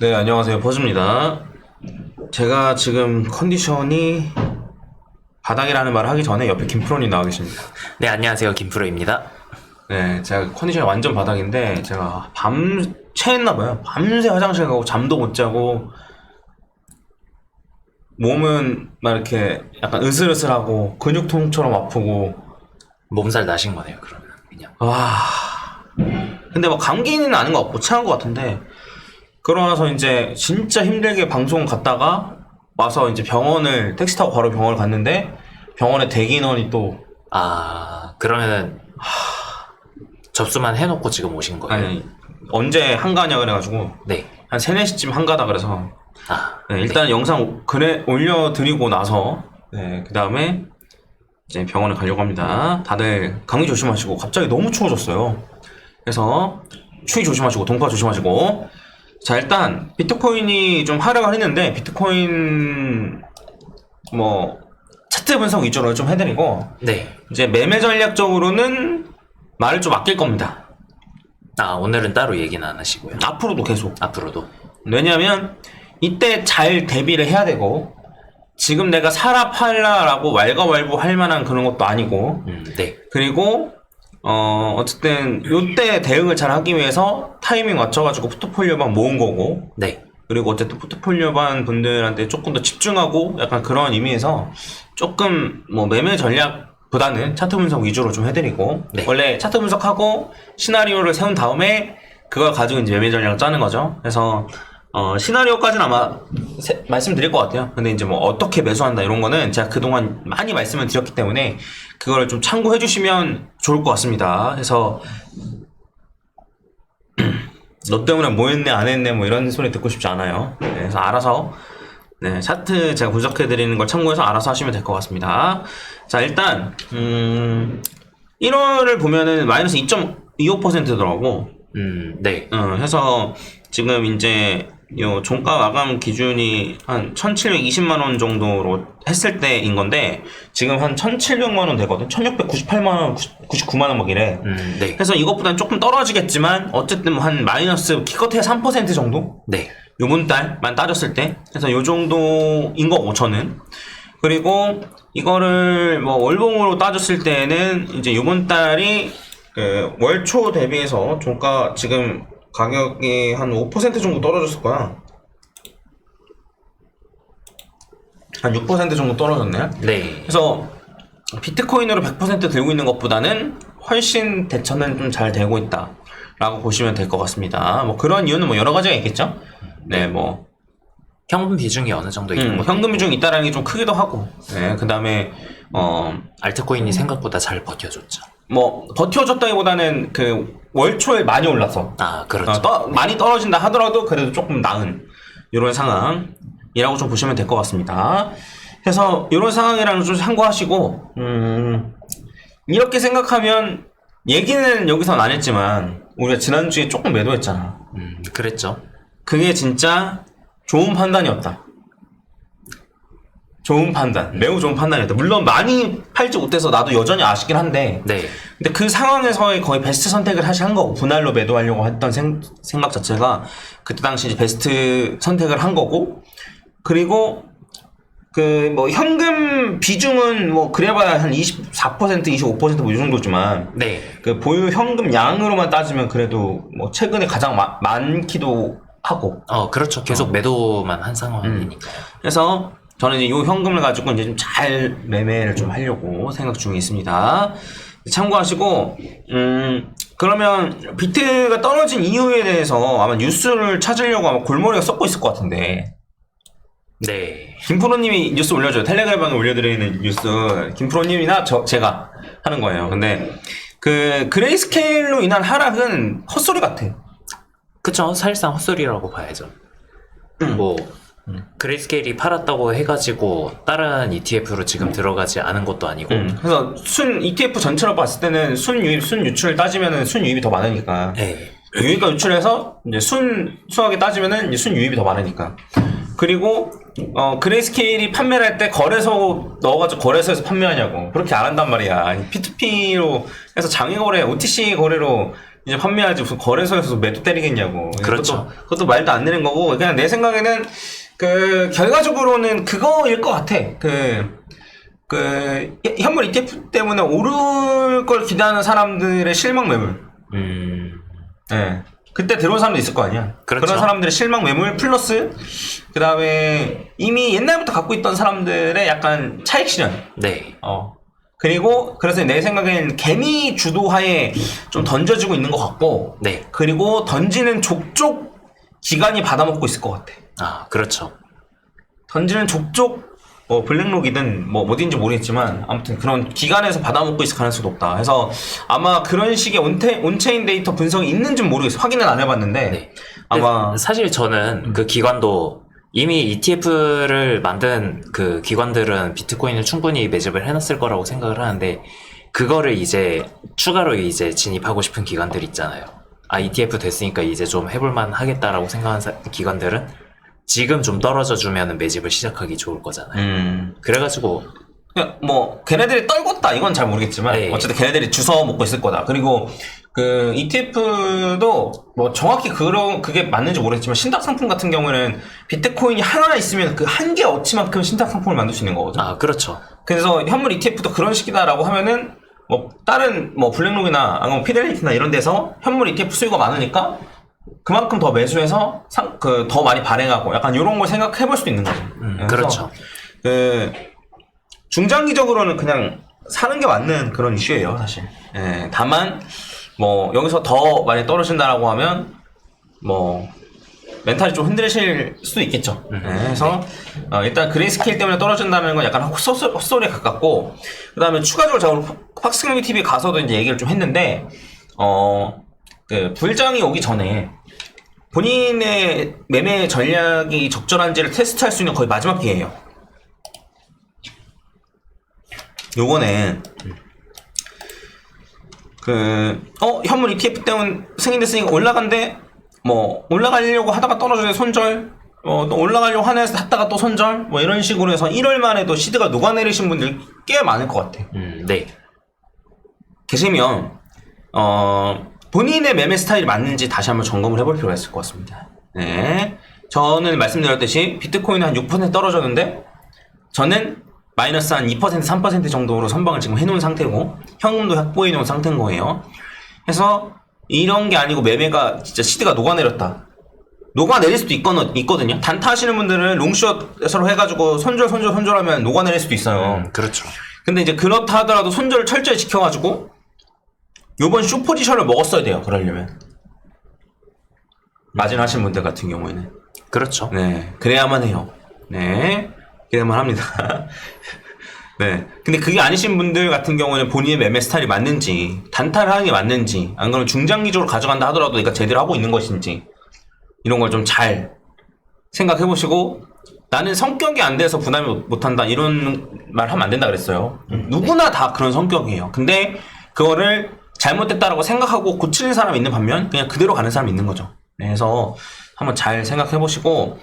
네, 안녕하세요. 버즈입니다. 제가 지금 컨디션이 바닥이라는 말을 하기 전에 옆에 김프로님 나와 계십니다. 네, 안녕하세요. 김프로입니다. 네, 제가 컨디션이 완전 바닥인데 제가 체했나봐요. 밤새 화장실 가고 잠도 못 자고 몸은 막 이렇게 약간 으슬으슬하고 근육통처럼 아프고 몸살 나신 거네요, 그러면. 그냥. 근데 뭐 감기는 아닌 것 같고 체한 것 같은데 그러나서 이제 진짜 힘들게 방송 갔다가 와서 이제 병원을 택시 타고 바로 병원을 갔는데 병원에 대기 인원이 또 그러면은 접수만 해놓고 지금 오신 거예요? 아니 언제 한가냐 그래가지고 네. 한 3, 4시쯤 한가다 그래서 네, 일단 네. 영상 올려드리고 나서 네, 그 다음에 이제 병원에 가려고 합니다. 다들 감기 조심하시고 갑자기 너무 추워졌어요. 그래서 추위 조심하시고 동파 조심하시고 자 일단 비트코인이 좀 하락을 했는데 비트코인 뭐 차트 분석 위주로 좀 해드리고 네. 이제 매매 전략적으로는 말을 좀 아낄 겁니다. 오늘은 따로 얘기는 안 하시고요. 앞으로도 계속. 앞으로도. 왜냐하면 이때 잘 대비를 해야 되고 지금 내가 사라 팔라라고 왈가왈부 할 만한 그런 것도 아니고 네. 그리고 어쨌든 요때 대응을 잘 하기 위해서 타이밍 맞춰가지고 포트폴리오만 모은 거고 네. 그리고 어쨌든 포트폴리오반 분들한테 조금 더 집중하고 약간 그런 의미에서 조금 뭐 매매 전략보다는 차트 분석 위주로 좀 해드리고 네. 원래 차트 분석하고 시나리오를 세운 다음에 그걸 가지고 이제 매매 전략을 짜는 거죠. 그래서 시나리오까지는 아마 말씀드릴 것 같아요. 근데 이제 뭐 어떻게 매수한다 이런 거는 제가 그동안 많이 말씀을 드렸기 때문에 그걸 좀 참고해 주시면 좋을 것 같습니다. 그래서 너 때문에 뭐 했네 안 했네 뭐 이런 소리 듣고 싶지 않아요. 네, 그래서 알아서 네, 차트 제가 분석해 드리는 걸 참고해서 알아서 하시면 될 것 같습니다. 자 일단 1월을 보면은 마이너스 2.25%더라고. 네. 해서 지금 이제 요 종가 마감 기준이 한 1,720만 원 정도로 했을 때인 건데 지금 한 1,700만 원 되거든. 1,698만 원, 99만 원 막 이래. 네. 그래서 이것보다는 조금 떨어지겠지만 어쨌든 한 마이너스 기껏해야 3% 정도? 네. 요번 달만 따졌을 때. 그래서 요 정도인 거고 저는. 그리고 이거를 뭐 월봉으로 따졌을 때는 이제 요번 달이 그 월초 대비해서 종가 지금 가격이 한 5% 정도 떨어졌을 거야. 한 6% 정도 떨어졌네. 네. 그래서 비트코인으로 100% 들고 있는 것보다는 훨씬 대처는 좀 잘 되고 있다 라고 보시면 될 것 같습니다. 뭐 그런 이유는 뭐 여러 가지가 있겠죠. 네, 뭐 현금 비중이 어느 정도 있는 뭐 현금 비중이 있다라는 게 좀 크기도 하고, 네, 그 다음에 알트코인이 생각보다 잘 버텨줬죠. 뭐 버텨줬다기보다는 그 월초에 많이 올랐어. 그렇죠. 많이 떨어진다 하더라도 그래도 조금 나은 이런 상황이라고 좀 보시면 될 것 같습니다. 그래서 이런 상황이랑 좀 참고하시고 이렇게 생각하면 얘기는 여기서는 안 했지만 우리가 지난주에 조금 매도했잖아. 그랬죠. 그게 진짜 좋은 판단이었다. 좋은 판단, 매우 좋은 판단이었다. 물론 많이 팔지 못해서 나도 여전히 아쉽긴 한데 네. 근데 그 상황에서의 거의 베스트 선택을 사실 한 거고 분할로 매도하려고 했던 생각 자체가 그때 당시 이제 베스트 선택을 한 거고 그리고 그 뭐 현금 비중은 뭐 그래봐야 한 24%, 25%뭐 이 정도지만 네. 그 보유 현금 양으로만 따지면 그래도 뭐 최근에 가장 많기도 하고 그렇죠. 계속 매도만 한 상황이니까요. 그래서 저는 이제 이 현금을 가지고 이제 좀 잘 매매를 좀 하려고 생각 중에 있습니다. 참고하시고, 그러면 비트가 떨어진 이유에 대해서 아마 뉴스를 찾으려고 아마 골머리가 썩고 있을 것 같은데. 네. 김프로님이 뉴스 올려줘요. 텔레그램에 올려드리는 뉴스. 김프로님이나 제가 하는 거예요. 근데 그 그레이스케일로 인한 하락은 헛소리 같아. 그쵸. 사실상 헛소리라고 봐야죠. 뭐 그레이스케일이 팔았다고 해가지고 다른 ETF로 지금 들어가지 않은 것도 아니고 그래서 순 ETF 전체로 봤을 때는 순유입, 순유출을 따지면은 순유입이 더 많으니까 네. 유입과 유출해서 이제 순수하게 따지면은 이제 순유입이 더 많으니까 그리고 그레이스케일이 판매를 할 때 거래소 넣어가지고 거래소에서 판매하냐고 그렇게 안 한단 말이야. P2P로 해서 장외거래, OTC 거래로 이제 판매하지 무슨 거래소에서 매도 때리겠냐고. 그렇죠. 그것도 말도 안 되는 거고 그냥 내 생각에는 결과적으로는 그거일 것 같아. 현물 ETF 때문에 오를 걸 기대하는 사람들의 실망 매물. 네. 그때 들어온 사람도 있을 거 아니야. 그렇죠. 그런 사람들의 실망 매물 플러스 그 다음에 이미 옛날부터 갖고 있던 사람들의 약간 차익 실현. 네. 그리고 그래서 내 생각엔 개미 주도하에 좀 던져지고 있는 것 같고. 네. 그리고 던지는 족족 기관이 받아먹고 있을 것 같아. 아, 그렇죠. 던지는 족족 블랙록이든 어딘지 모르겠지만 아무튼 그런 기관에서 받아먹고 있을 가능성이 높다. 그래서 아마 그런 식의 온체인 데이터 분석이 있는지 모르겠어. 확인은 안 해봤는데 네. 아마 사실 저는 그 기관도 이미 ETF를 만든 그 기관들은 비트코인을 충분히 매집을 해놨을 거라고 생각을 하는데 그거를 이제 추가로 이제 진입하고 싶은 기관들 있잖아요. 아, ETF 됐으니까 이제 좀 해볼만 하겠다라고 생각하는 기관들은 지금 좀 떨어져 주면은 매집을 시작하기 좋을 거잖아요. 그래가지고 걔네들이 떨궜다 이건 잘 모르겠지만 네. 어쨌든 걔네들이 주워 먹고 있을 거다. 그리고 그 ETF도 정확히 그게 맞는지 모르겠지만 신탁 상품 같은 경우에는 비트코인이 하나 있으면 그 한 개 어치만큼 신탁 상품을 만들 수 있는 거거든. 아, 그렇죠. 그래서 현물 ETF도 그런 식이다라고 하면은 다른 블랙록이나 아니면 피델리티나 이런 데서 현물 ETF 수요가 많으니까 그만큼 더 매수해서 더 많이 발행하고 약간 이런 걸 생각해 볼 수도 있는 거죠. 그렇죠. 중장기적으로는 그냥 사는 게 맞는 그런 이슈예요, 사실. 예, 다만 여기서 더 많이 떨어진다라고 하면 멘탈이 좀 흔들리실 수도 있겠죠. 예, 그래서 일단 그레이스케일 때문에 떨어진다는 건 약간 헛소리에 가깝고 그 다음에 추가적으로 제가 팍스경기 TV 가서도 이제 얘기를 좀 했는데 불장이 오기 전에 본인의 매매 전략이 적절한지를 테스트할 수 있는 거의 마지막 기회예요. 요거는 현물 ETF 때문에 승인됐으니까 올라간데 올라가려고 하다가 떨어져서 손절 또 올라가려고 하나에서 샀다가 또 손절 이런 식으로 해서 1월 만에도 시드가 녹아내리신 분들 꽤 많을 것 같아. 네. 계시면 본인의 매매 스타일이 맞는지 다시 한번 점검을 해볼 필요가 있을 것 같습니다. 네. 저는 말씀드렸듯이 비트코인은 한 6% 떨어졌는데 저는 마이너스 한 2%, 3% 정도로 선방을 지금 해놓은 상태고 현금도 확보해 놓은 상태인 거예요. 그래서 이런 게 아니고 매매가 진짜 시드가 녹아내렸다. 녹아내릴 수도 있거든요. 단타 하시는 분들은 롱숏으로 해가지고 손절하면 녹아내릴 수도 있어요. 그렇죠. 근데 이제 그렇다 하더라도 손절을 철저히 지켜가지고 요번 쇼 포지션을 먹었어야 돼요. 그러려면 마진 하신 분들 같은 경우에는 그렇죠. 네, 그래야만 해요. 네, 그래야만 합니다. 네, 근데 그게 아니신 분들 같은 경우에는 본인의 매매 스타일이 맞는지 단타를 하는 게 맞는지 안 그러면 중장기적으로 가져간다 하더라도 내가 제대로 하고 있는 것인지 이런 걸 좀 잘 생각해 보시고 나는 성격이 안 돼서 부담이 못한다 이런 말 하면 안 된다 그랬어요. 누구나 다 그런 성격이에요. 근데 그거를 잘못됐다라고 생각하고 고치는 사람이 있는 반면 그냥 그대로 가는 사람이 있는 거죠. 네, 그래서 한번 잘 생각해 보시고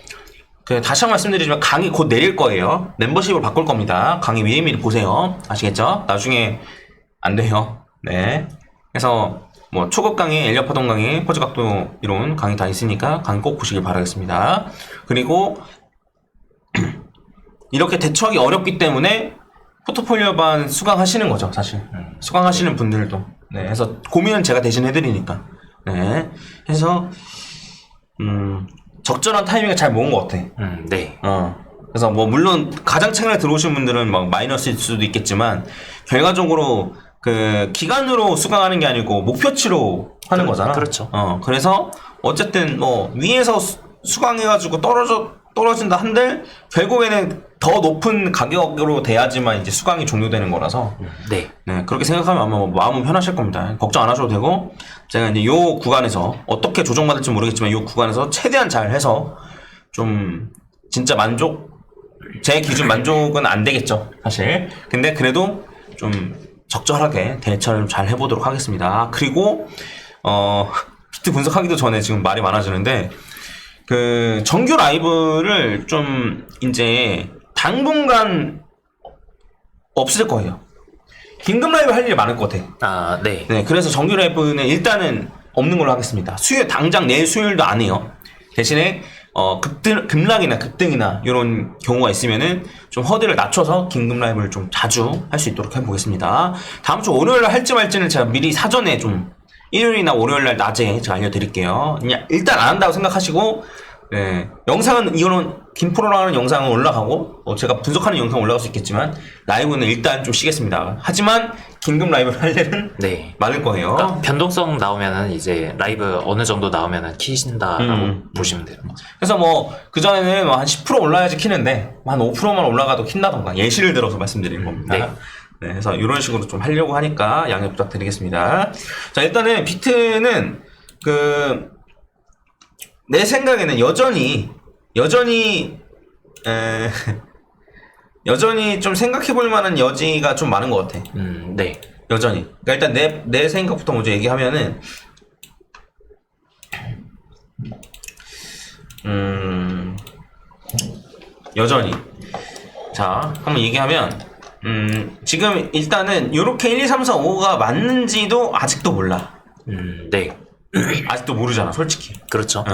다시 한번 말씀드리지만 강의 곧 내릴 거예요. 멤버십으로 바꿀 겁니다. 강의 미리미리 보세요. 아시겠죠? 나중에 안 돼요. 네. 그래서 초급 강의, 엘리어파동 강의, 포즈각도 이론 강의 다 있으니까 강의 꼭 보시길 바라겠습니다. 그리고 이렇게 대처하기 어렵기 때문에 포트폴리오반 수강하시는 거죠, 사실. 수강하시는 분들도. 네, 그래서 고민은 제가 대신 해드리니까. 네, 해서 적절한 타이밍에 잘 모은 것 같아. 네. 그래서 물론 가장 최근에 들어오신 분들은 마이너스일 수도 있겠지만 결과적으로 기간으로 수강하는 게 아니고 목표치로 하는 거잖아. 그렇죠. 그래서 어쨌든 위에서 수강해가지고 떨어진다 한들 결국에는 더 높은 가격으로 돼야지만 이제 수강이 종료되는 거라서 네. 네, 그렇게 생각하면 아마 마음은 편하실 겁니다. 걱정 안 하셔도 되고 제가 이제 요 구간에서 어떻게 조정받을지 모르겠지만 요 구간에서 최대한 잘 해서 좀 진짜 제 기준 만족은 안 되겠죠, 사실. 근데 그래도 좀 적절하게 대처를 잘 해보도록 하겠습니다. 그리고 비트 분석하기도 전에 지금 말이 많아지는데 정규 라이브를 좀 이제 당분간 없을 거예요. 긴급 라이브 할 일이 많을 것 같아. 아, 네. 네, 그래서 정규 라이브는 일단은 없는 걸로 하겠습니다. 당장 내일 수요일도 안 해요. 대신에 급락이나 급등이나 이런 경우가 있으면은 좀 허들을 낮춰서 긴급 라이브를 좀 자주 할 수 있도록 해보겠습니다. 다음 주 월요일날 할지 말지는 제가 미리 사전에 좀 일요일이나 월요일날 낮에 제가 알려드릴게요. 그냥 일단 안 한다고 생각하시고, 네, 영상은 이거는 김프로랑 하는 영상은 올라가고 제가 분석하는 영상 올라갈 수 있겠지만 라이브는 일단 좀 쉬겠습니다. 하지만 긴급 라이브를 할 일은 네. 많을 거예요. 그러니까 변동성 나오면은 이제 라이브 어느 정도 나오면은 키신다라고 보시면 되는 거죠. 그래서 뭐 그전에는 한 10% 올라야지 키는데 한 5%만 올라가도 킨다던가 예시를 들어서 말씀드리는 겁니다. 네. 네, 그래서 이런 식으로 좀 하려고 하니까 양해 부탁드리겠습니다. 자, 일단은 비트는 내 생각에는 여전히 좀 생각해볼 만한 여지가 좀 많은 것 같아. 네. 여전히. 그러니까 일단 내 생각부터 먼저 얘기하면은, 여전히. 자, 한번 얘기하면, 지금 일단은 요렇게 1, 2, 3, 4, 5가 맞는지도 아직도 몰라. 네. 아직도 모르잖아, 솔직히. 그렇죠.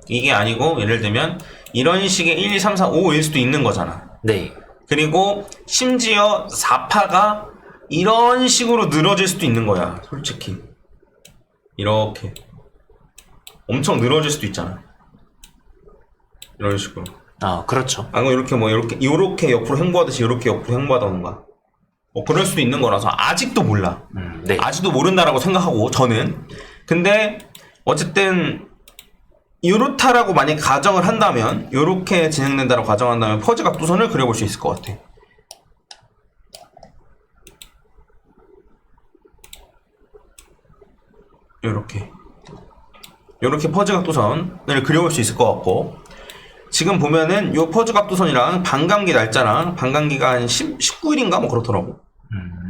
이게 아니고, 예를 들면, 이런 식의 1, 2, 3, 4, 5일 수도 있는 거잖아. 네. 그리고, 심지어 4파가 이런 식으로 늘어질 수도 있는 거야, 솔직히. 이렇게. 엄청 늘어질 수도 있잖아. 이런 식으로. 아, 그렇죠. 아니면 요렇게 옆으로 횡보하듯이 요렇게 옆으로 횡보하던가. 뭐, 그럴 수도 있는 거라서, 아직도 몰라. 네. 아직도 모른다라고 생각하고, 저는. 근데, 어쨌든, 요렇다라고 만약 가정을 한다면, 요렇게 진행된다라고 가정한다면, 퍼즈 각도선을 그려볼 수 있을 것 같아. 요렇게 퍼즈 각도선을 그려볼 수 있을 것 같고, 지금 보면은 요 퍼즈 각도선이랑 반감기 날짜랑 반감기가 한 19일인가 뭐 그렇더라고.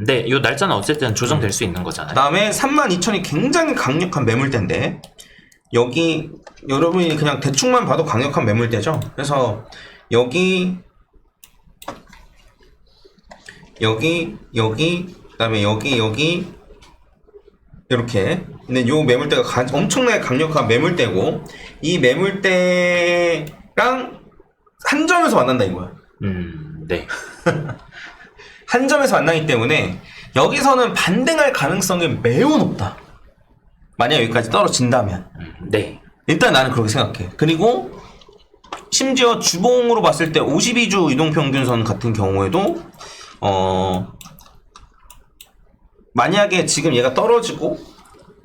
네, 이 날짜는 어쨌든 조정될 수 있는 거잖아요. 그 다음에 32,000이 굉장히 강력한 매물대인데, 여기 여러분이 그냥 대충만 봐도 강력한 매물대죠. 그래서 여기 그다음에 여기 이렇게. 근데 요 매물대가 엄청나게 강력한 매물대고, 이 매물대랑 한 점에서 만난다 이거야. 네. 한 점에서 만나기 때문에 여기서는 반등할 가능성이 매우 높다. 만약 여기까지 떨어진다면. 네. 일단 나는 그렇게 생각해. 그리고 심지어 주봉으로 봤을 때 52주 이동평균선 같은 경우에도 만약에 지금 얘가 떨어지고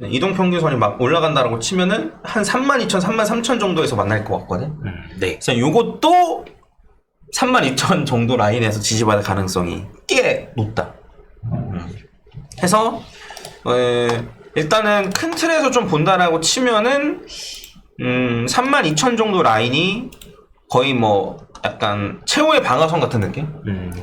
이동평균선이 막 올라간다라고 치면은 한 32,000, 33,000 정도에서 만날 것 같거든. 네. 그래서 요것도 32,000 정도 라인에서 지지받을 가능성이 꽤 높다. 해서 일단은 큰 틀에서 좀 본다라고 치면은 32,000 정도 라인이 거의 뭐 약간 최후의 방어선 같은 느낌?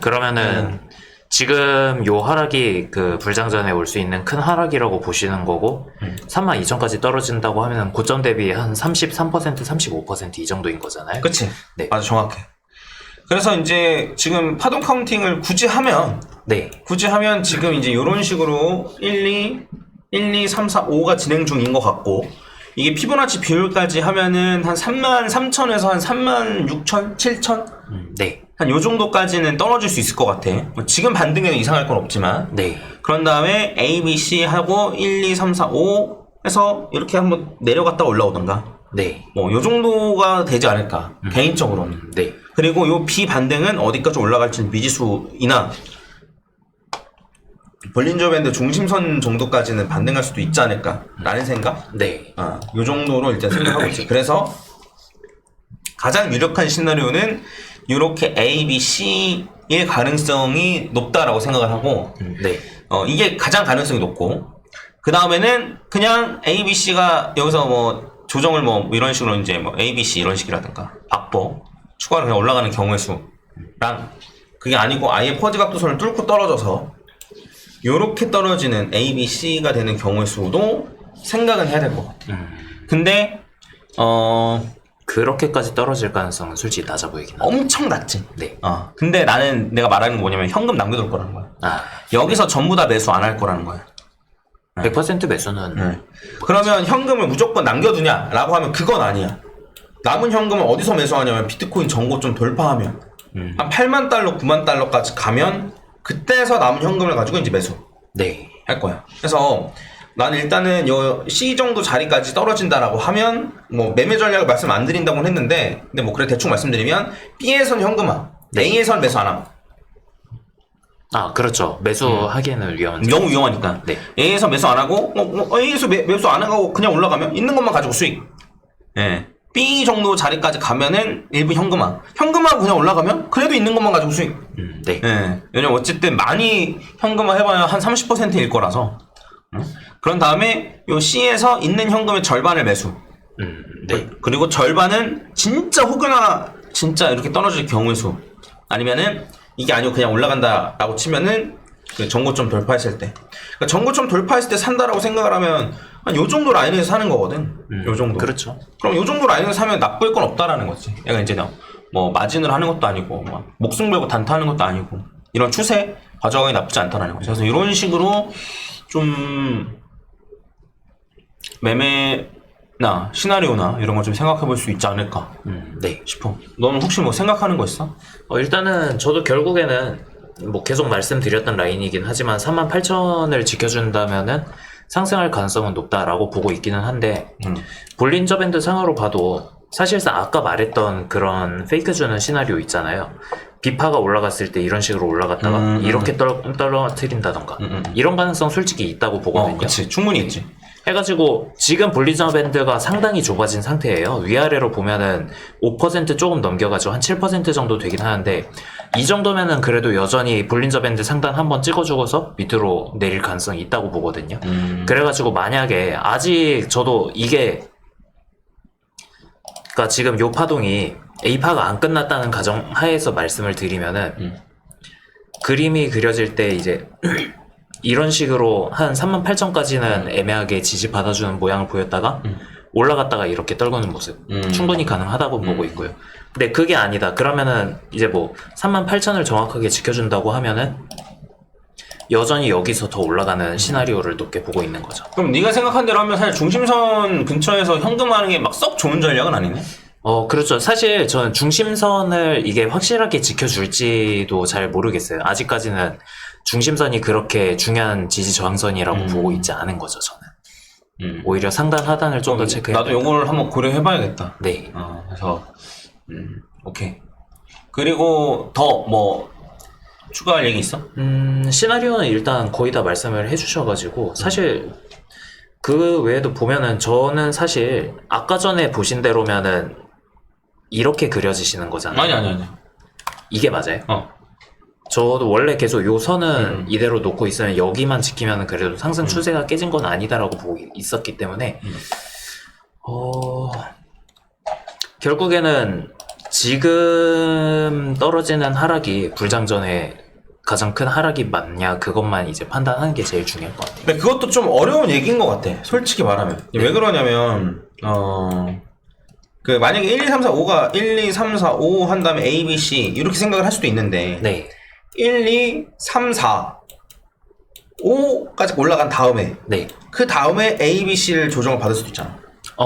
그러면은 지금 요 하락이 그 불장전에 올 수 있는 큰 하락이라고 보시는 거고 32,000까지 떨어진다고 하면 고점 대비 한 33%, 35% 이 정도인 거잖아요. 그치? 네. 맞아, 정확해. 그래서 이제 지금 파동 카운팅을 굳이 하면 지금 이제 이런 식으로 1, 2, 3, 4, 5가 진행 중인 것 같고, 이게 피보나치 비율까지 하면은 한 33,000에서 한 36,000, 7,000? 네. 한 요 정도까지는 떨어질 수 있을 것 같아. 뭐 지금 반등에는 이상할 건 없지만. 네. 그런 다음에 A, B, C 하고 1, 2, 3, 4, 5 해서 이렇게 한번 내려갔다 올라오던가. 네. 뭐 요 정도가 되지 않을까. 개인적으로는. 네. 그리고 요 비반등은 어디까지 올라갈지는 미지수이나 볼린저 밴드 중심선 정도까지는 반등할 수도 있지 않을까 라는 생각? 네. 요 정도로 일단 생각하고 있지. 그래서 가장 유력한 시나리오는 이렇게 A, B, C의 가능성이 높다라고 생각을 하고, 네. 이게 가장 가능성이 높고, 그 다음에는 그냥 A, B, C가 여기서 뭐 조정을 뭐 이런 식으로 이제 뭐 A, B, C 이런 식이라든가 박보 추가로 그냥 올라가는 경우의 수랑, 그게 아니고 아예 퍼즈 각도선을 뚫고 떨어져서 요렇게 떨어지는 A, B, C가 되는 경우의 수도 생각은 해야 될 것 같아. 근데 그렇게까지 떨어질 가능성은 솔직히 낮아 보이긴 하네. 엄청 낮지. 네. 근데 내가 말하는 거 뭐냐면 현금 남겨둘 거라는 거야. 아. 여기서 전부 다 매수 안 할 거라는 거야. 100% 매수는 그러면 현금을 무조건 남겨두냐라고 하면 그건 아니야. 남은 현금을 어디서 매수하냐면 비트코인 전고점 돌파하면 한 8만 달러, 9만 달러까지 가면 그때서 남은 현금을 가지고 이제 매수 네. 할 거야. 그래서 나는 일단은 요 C 정도 자리까지 떨어진다라고 하면 뭐 매매 전략을 말씀 안 드린다고 했는데 근데 뭐 그래 대충 말씀드리면 B에선 현금화, 네. A에선 매수 안 함. 아, 그렇죠. 매수하기에는 위험한. 너무 위험하니까. 네. A에서 매수 안 하고 A에서 매수 안 하고 그냥 올라가면 있는 것만 가지고 수익. 예. B 정도 자리까지 가면은 일부 현금화하고 그냥 올라가면 그래도 있는 것만 가지고 수익. 네. 예. 왜냐면 어쨌든 많이 현금화 해봐야 한 30%일 거라서. 그런 다음에 요 C에서 있는 현금의 절반을 매수. 네. 그리고 절반은 진짜 혹여나 진짜 이렇게 떨어질 경우의 수. 아니면은 이게 아니고 그냥 올라간다라고 치면은 그 전고점 돌파했을 때. 그러니까 전고점 돌파했을 때 산다라고 생각을 하면 한 요 정도 라인에서 사는 거거든. 요 정도. 그렇죠. 그럼 요 정도 라인에서 사면 나쁠 건 없다라는 거지. 얘가 이제 뭐 마진을 하는 것도 아니고 막 목숨 걸고 단타하는 것도 아니고 이런 추세 가져가기 나쁘지 않다라는 거죠. 그래서 이런 식으로 좀 매매나 시나리오나 이런 거 좀 생각해 볼 수 있지 않을까 네. 싶어. 너는 혹시 뭐 생각하는 거 있어? 일단은 저도 결국에는 뭐 계속 말씀드렸던 라인이긴 하지만 38,000을 지켜준다면은 상승할 가능성은 높다라고 보고 있기는 한데 볼린저 밴드 상으로 봐도 사실상 아까 말했던 그런 페이크 주는 시나리오 있잖아요. 비파가 올라갔을 때 이런 식으로 올라갔다가 이렇게 떨어뜨린다던가 이런 가능성 솔직히 있다고 보거든요. 그치. 충분히 있지. 해가지고 지금 볼린저 밴드가 상당히 좁아진 상태예요. 위아래로 보면은 5% 조금 넘겨가지고 한 7% 정도 되긴 하는데 이 정도면은 그래도 여전히 볼린저 밴드 상단 한번 찍어주고서 밑으로 내릴 가능성이 있다고 보거든요. 그래가지고 만약에 아직 저도 이게 그러니까 지금 요 파동이 A파가 안 끝났다는 가정 하에서 말씀을 드리면은 그림이 그려질 때 이제 이런 식으로 한 38,000까지는 애매하게 지지 받아주는 모양을 보였다가 올라갔다가 이렇게 떨구는 모습 충분히 가능하다고 보고 있고요. 근데 그게 아니다. 그러면은 이제 뭐 38,000을 정확하게 지켜준다고 하면은 여전히 여기서 더 올라가는 시나리오를 높게 보고 있는 거죠. 그럼 네가 생각한 대로 하면 사실 중심선 근처에서 현금하는 게 막 썩 좋은 전략은 아니네? 그렇죠. 사실 저는 중심선을 이게 확실하게 지켜줄지도 잘 모르겠어요. 아직까지는 중심선이 그렇게 중요한 지지 저항선이라고 보고 있지 않은 거죠, 저는. 오히려 상단 하단을 좀 더 체크해야 나도 요걸 한번 고려해봐야겠다. 네. 그래서 오케이. 그리고 더 뭐 추가할 얘기 있어? 시나리오는 일단 거의 다 말씀을 해주셔가지고 사실 그 외에도 보면은 저는 사실 아까 전에 보신 대로면은 이렇게 그려지시는 거잖아요. 아니. 이게 맞아요? 저도 원래 계속 요 선은 이대로 놓고 있으면 여기만 지키면 그래도 상승 추세가 깨진 건 아니다라고 보고 있었기 때문에 결국에는 지금 떨어지는 하락이 불장전에 가장 큰 하락이 맞냐 그것만 이제 판단하는 게 제일 중요할 것 같아요. 근데 그것도 좀 어려운 얘기인 것 같아. 솔직히 말하면. 왜 그러냐면 그 만약에 1, 2, 3, 4, 5가 1, 2, 3, 4, 5 한 다음에 A, B, C 이렇게 생각을 할 수도 있는데 네. 1, 2, 3, 4, 5까지 올라간 다음에 네. 그 다음에 A, B, C를 조정을 받을 수도 있잖아.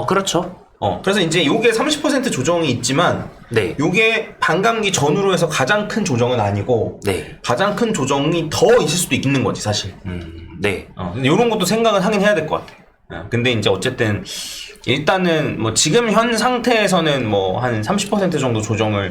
그렇죠. 그래서 이제 요게 30% 조정이 있지만 네. 요게 반감기 전후로 해서 가장 큰 조정은 아니고 네. 가장 큰 조정이 더 있을 수도 있는 거지 사실. 네. 근데 요런 것도 생각은 하긴 해야 될 것 같아. 근데 이제 어쨌든 일단은 뭐 지금 현 상태에서는 뭐 한 30% 정도 조정을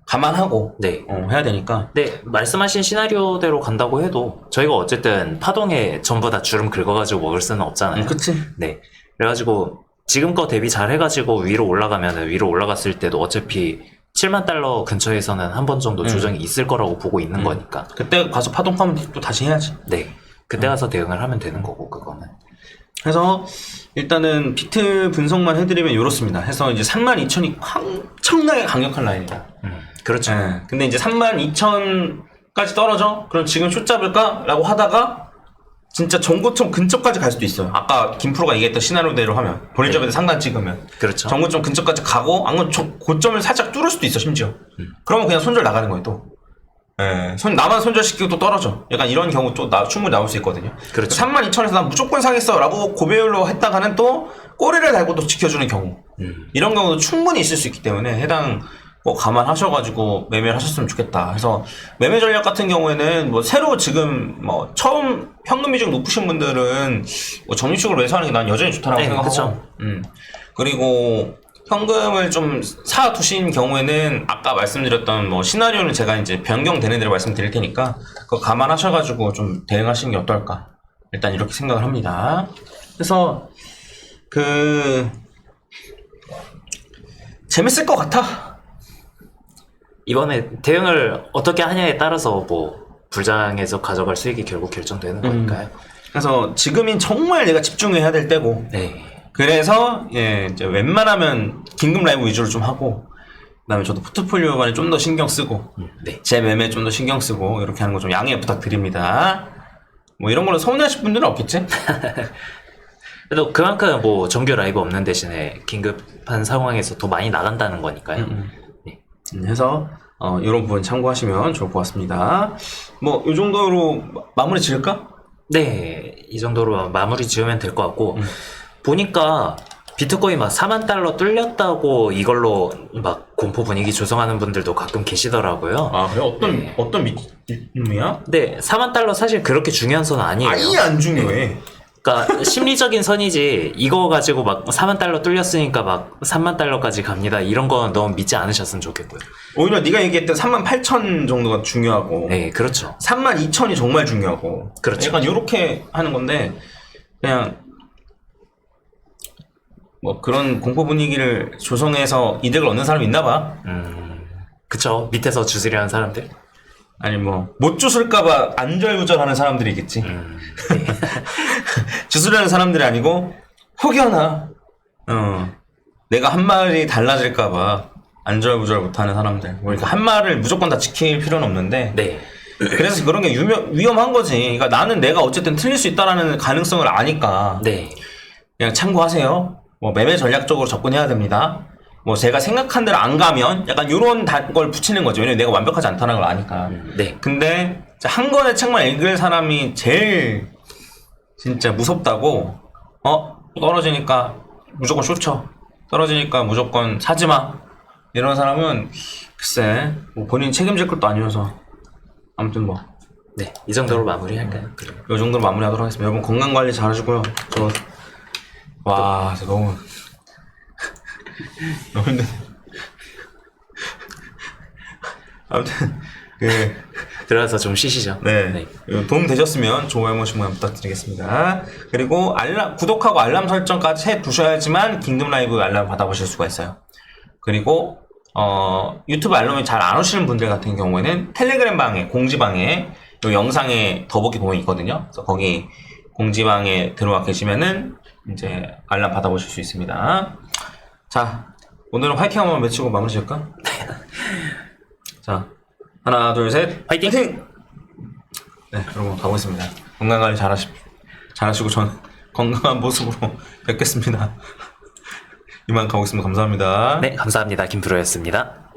감안하고 네. 해야 되니까. 네, 말씀하신 시나리오대로 간다고 해도 저희가 어쨌든 파동에 전부 다 주름 긁어가지고 먹을 수는 없잖아요. 그치. 네. 그래가지고 지금 거 대비 잘 해가지고 위로 올라가면은 위로 올라갔을 때도 어차피 7만 달러 근처에서는 한 번 정도 조정이 있을 거라고 보고 있는 거니까. 그때 가서 파동 파면 또 다시 해야지. 네. 그때 가서 대응을 하면 되는 거고 그거는. 그래서 일단은 비트 분석만 해드리면 이렇습니다. 해서 이제 32,000이 엄청나게 강력한 라인이다. 그렇죠. 근데 이제 32,000까지 떨어져? 그럼 지금 숏 잡을까? 라고 하다가 진짜 전고점 근처까지 갈 수도 있어요. 아까 김프로가 얘기했던 시나리오대로 하면 볼린저 밴드 상단 찍으면 그렇죠. 전고점 근처까지 가고 아니면 고점을 살짝 뚫을 수도 있어 심지어. 그러면 그냥 손절 나가는 거예요 또. 예, 나만 손절시키고 또 떨어져. 약간 이런 경우 또 충분히 나올 수 있거든요. 그렇죠. 32,000원에서 난 무조건 사겠어 라고 고배율로 했다가는 또 꼬리를 달고 또 지켜주는 경우. 이런 경우도 충분히 있을 수 있기 때문에 해당 뭐 감안하셔가지고 매매를 하셨으면 좋겠다. 그래서 매매 전략 같은 경우에는 뭐 새로 지금 뭐 처음 현금 비중 높으신 분들은 뭐 적립식으로 매수하는 게 난 여전히 좋다라고 네, 생각하고. 그쵸. 그리고 현금을 좀 사두신 경우에는 아까 말씀드렸던 뭐 시나리오는 제가 이제 변경되는 대로 말씀드릴 테니까 그거 감안하셔가지고 좀 대응하시는 게 어떨까. 일단 이렇게 생각을 합니다. 그래서 재밌을 것 같아. 이번에 대응을 어떻게 하냐에 따라서 뭐 불장에서 가져갈 수익이 결국 결정되는 거니까요. 그래서 지금이 정말 내가 집중해야 될 때고. 네. 그래서 예, 이제 웬만하면 긴급 라이브 위주로 좀 하고, 그다음에 저도 포트폴리오 관에 좀 더 신경 쓰고, 네. 제 매매 좀 더 신경 쓰고 이렇게 하는 거 좀 양해 부탁드립니다. 뭐 이런 걸로 서운해하실 분들은 없겠지? 그래도 그만큼 뭐 정규 라이브 없는 대신에 긴급한 상황에서 더 많이 나간다는 거니까요. 네. 해서 이런 부분 참고하시면 좋을 것 같습니다. 뭐 이 정도로 마무리 지을까? 네, 이 정도로 마무리 지으면 될 것 같고, 보니까 비트코인 막 4만 달러 뚫렸다고 이걸로 막 공포 분위기 조성하는 분들도 가끔 계시더라고요. 아 그래? 네. 어떤 놈이야? 근데 4만 달러 사실 그렇게 중요한 선 아니에요. 아예 안 중요해. 그러니까 심리적인 선이지 이거 가지고 막 4만 달러 뚫렸으니까 막 3만 달러까지 갑니다. 이런 건 너무 믿지 않으셨으면 좋겠고요. 오히려 네가 얘기했던 38,000 정도가 중요하고, 네, 그렇죠. 32,000이 정말 중요하고, 그렇죠. 약간 이렇게 하는 건데 그냥 뭐 그런 공포 분위기를 조성해서 이득을 얻는 사람이 있나 봐. 그쵸. 밑에서 주스리하는 사람들. 아니 뭐 못 주술까봐 안절부절하는 사람들이 있겠지. 네. 주술하는 사람들이 아니고 혹여나 내가 한 말이 달라질까봐 안절부절 못하는 사람들. 그러니까 한 말을 무조건 다 지킬 필요는 없는데. 네. 그래서 그런 게 위험한 거지. 그러니까 나는 내가 어쨌든 틀릴 수 있다라는 가능성을 아니까. 네. 그냥 참고하세요. 뭐 매매 전략적으로 접근해야 됩니다. 뭐 제가 생각한 대로 안 가면 약간 요런 걸 붙이는 거죠. 왜냐면 내가 완벽하지 않다는 걸 아니까. 네. 근데 한 권의 책만 읽을 사람이 제일 진짜 무섭다고. 떨어지니까 무조건 숏쳐. 떨어지니까 무조건 사지마. 이런 사람은 글쎄 뭐 본인이 책임질 것도 아니어서. 아무튼 뭐 네. 이 정도로 마무리할까요? 요 정도로 마무리하도록 하겠습니다. 여러분 건강관리 잘 하시고요. 와, 진짜 너무 힘드네. 아무튼 들어가서 좀 쉬시죠. 네. 도움 되셨으면 좋아요 한 번씩만 부탁드리겠습니다. 그리고 구독하고 알람 설정까지 해 두셔야지만 긴급 라이브 알람 받아보실 수가 있어요. 그리고 유튜브 알람이 잘 안 오시는 분들 같은 경우에는 텔레그램 방에 공지방에 요 영상에 더보기 보면 있거든요. 그래서 거기 공지방에 들어와 계시면은 이제 알람 받아보실 수 있습니다. 자, 오늘은 화이팅 한번 외치고 마무리 지을까? 자, 하나, 둘, 셋, 화이팅! 네, 여러분 가보겠습니다. 건강관리 잘하시고 전 건강한 모습으로 뵙겠습니다. 이만 가보겠습니다. 감사합니다. 네, 감사합니다. 김프로였습니다.